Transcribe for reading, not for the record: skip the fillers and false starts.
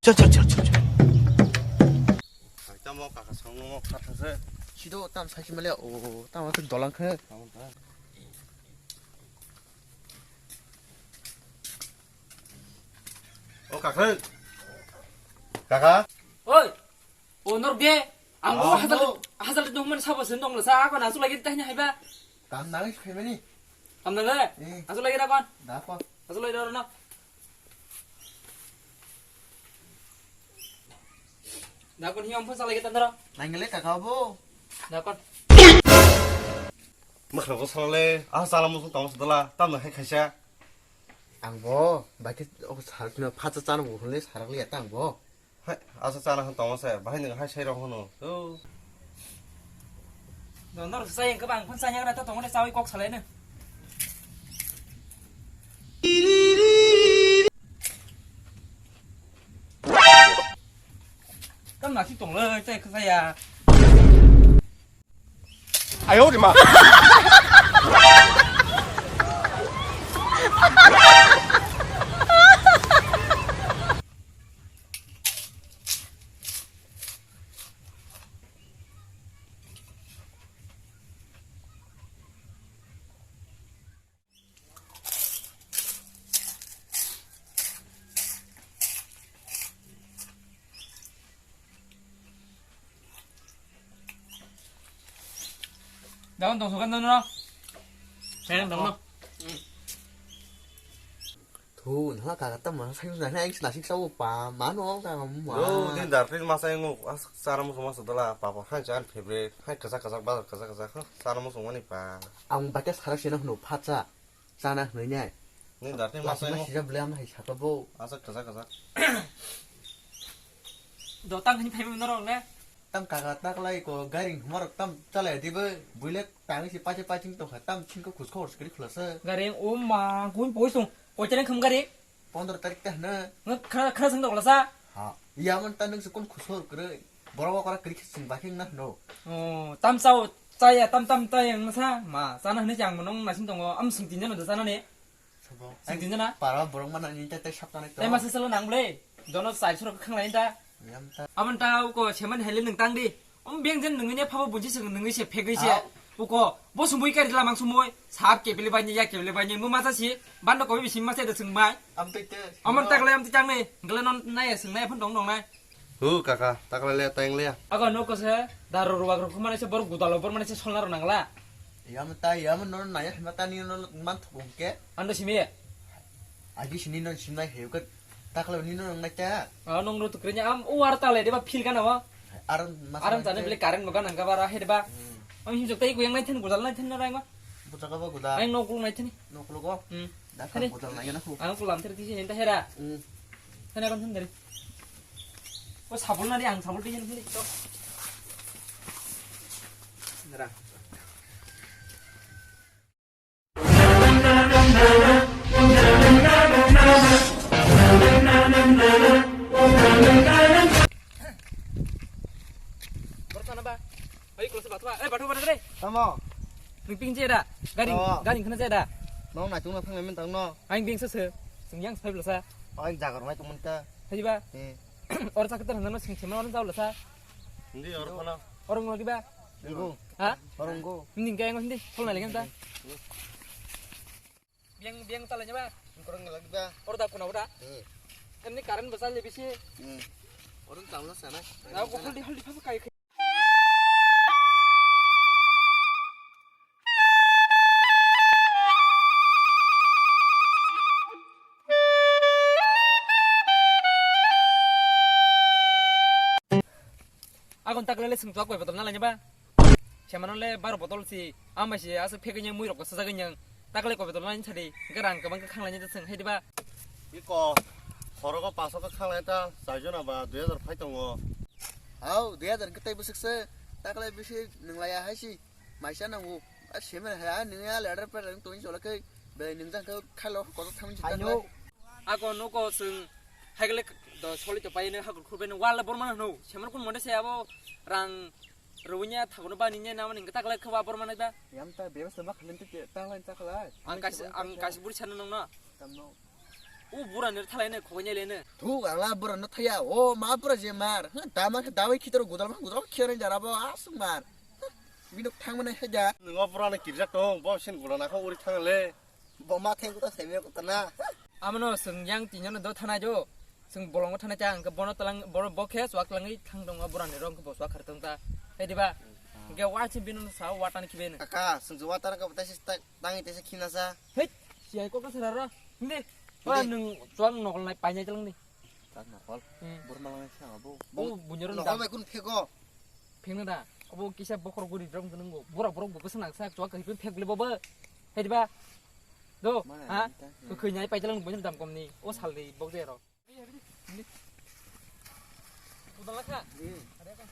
쩔쩔쩔쩔. 뭐 가가 성놈 같아서 시도 땀 사시 말이야. 오, 땀 어떻게 놀랑크? 가큰 가가 Ôi, ủa nó ghê. Hazal itu mana sahabat sendong lah. Saya akan asal lagi tanya hebat. 땀 나게 시켜매니. Alhamdulillah. 예. Asal lagi dah kon. 나빠. Asal lagi dah orang. Dah kon hiam pun salah lagi tanda. 나잉글레 가가보. Dah kon. 먹고 살래 아 사람 무슨 동서들라 땀도 해카샤 앙보. 마켓 살면 파자 짜는 거 흘래 사랑리 했다 앙보. 아서 짜는 한 동서 바이는 할 쉐이라고 하노 Nó say các bạn phân say nhá, tao tổng cái sao quọc xả lên nè. Các bạn chịu tổng lên, cái say à. 哎呦我的妈Đâu tổng số căn đơn nó. Xem tổng nó. 돈 하나 가갔다 뭐 사용자 그냥 나식 싸고 봐 만원 가면 뭐. 닌 다른 마사 잉고 사람 무슨 마서들라 바보 한잔 페브레 한 가삭가삭 바다 가삭가삭 사람 무슨 원이 봐 앙 밖에 사락시는 너 파자 짜나 너냐. 닌 다른 마사 마시마 잉고 시작 블레암 해 샤가보. 아서 가삭가삭 Đồ tăng hình phải nó rồi nè. 땀 가갔다 그라이 거 가링 마로 땀 잘라야 디버 불레 땅이 빠져 빠진 또 땀 친구 구스코 그리 클러서 Garing mà cuốn bối sùng. Ôi cho nên không garing. 15 때 하나. Nó khá sinh động là sao? 아, 이하면 따는 스콘 구서 그래 뭐라고 하라 그렇게 생각했나 너. Tam sau tay à tam tay nó sao mà sao nó chẳng mà nó là sinh động âm sinh tín nhân là sao nó nè. 저거. Sinh tín nhân á. 바라 뭐랑만 아니 때 샵다네 또. Đây mà sơ nắng lên. Cho nó xài xuống khăng lại ta. 얌따. Ông tao có chế mình hay lên nâng tăng đi. Ông biếng dân nâng cái phao bún chỉ sừng nâng cái xe phê cái xe. Bố bố sum bui cái là mang sum bui. Sáp kẹp lên vai nhia kẹp lên vai nhia mua mà gì. Ban đó có bị xím mà sẽ được sừng mai. 안 뺄 때. Ông tao lại ông tao này. Cái nó này sừng này phân đồng này. 가가 딱랄래 땡래 À còn nó có sẽ daru ruang ruang mana sẽ baru gudalo baru mana sẽ solnar nang la. 이하면 너는 나야 해마따니 너는 많다 본게. Ando simi. 아기 신이 너 신나 해요. 딱라 니는 나자. Nong no tu kerja uar tale dia feel kan apa? 아름 마사. Aram tane beli karen makan angka bara he deba. Om himjok tai ku yang naithen gudal naithen na rainga. 보자가 봐 고다. Aing no ku naithen. 너 그러고. 나 Ini. 보자 나야 나고. Ang ku lam terti sini entah hera. Sana kan sendiri. Ko sabul nari ang sabul pijen sini. Nara. Bersana ba? Ayo kalau sebatu ba? Batu mana deh? 담아. Ping je dah. Garing kena je dah. 너 나중에 평면 당너. Aing bing sese. Sengyang sai belasa. 아이 자가로 많이 좀 문다. Haji ba? 예. Orang sakit terus nana sing cema orang tahu belasa. 근데 여러분아 Orang lagi ba? 이거 Hah? 바른 거. Mending kayak ngos ndi. Kalau lagi ta. Biang talanya ba? 그런 거 lagi 봐. Orang tak pernah udah. 예. Ini karen besar lebih sih. 어른 당나 sana. Aku hal di apa kayak Aku tak lele sing tuak betul nalanya ba. Siapa nole baru botol si ama si asa pekenya mui rok sasa kenyang. Tak lele ko betul nalanya tadi. Gerang kebang ke kang lanya sing hedi ba. 이거 걸어가 빠서가 칸에다 사주나 봐 뇌들 파이던 거 아우 내가 저렇게 때 부식세 딱래 비시 능라야 하시 마샤나고 아 시면 해야 능야 레더 페랑 돈이 저렇게 배 능장 그 칼로 거서 타면 진짜 Aku nuko sing hagle do soli to paine hakul khurben wala bormana no. Siapa kun monde saya abo rang runya takunu ba ninya nama ning tak lele khawa bormana ba. 얌따 배워서 막 흘린 때 딱라 딱라 Angkas buri chana nong na. 담노 오 뭐라는 탈라이네 거기냐래는 두 알라 브라 너 타야 오 마브라 제말 다만 다위 키도로 고달만 고달 키어는 자라봐 아스말 미노 탕만 해자 너가 불안해 길작동 뭐신 불안하고 우리 탕을래 뭐마 탱고다 세미고 떠나 아무노 승양 띠녀는 너 타나죠 승 볼롱고 타나짱 그 번호 딸랑 번호 버케 수학랑이 탕동아 불안해 롱그 보 수학 가르던다 해디바 이게 와치 비는 사 와타니 키베는 kakak senjuwa tanah kau tadi tangi tadi kinasa 헤이 시아이 꼬까 살아라 근데 와능 수학 녹을 나이 빠냐 jalng nih tak nakal bermalam siang abu 오 문열은 nakal 다 baikun pego 팽는다 어보 기샤 버커로 구리 드럼 드는 거 뭐라 뭐라 뭐 무슨 낙사 좋아 그 팽 글레 버버 해디바 너아그 그냐이 빠이jalng 뭐냐 담 겁니 오 살리 먹제로 udahlah kak ada apa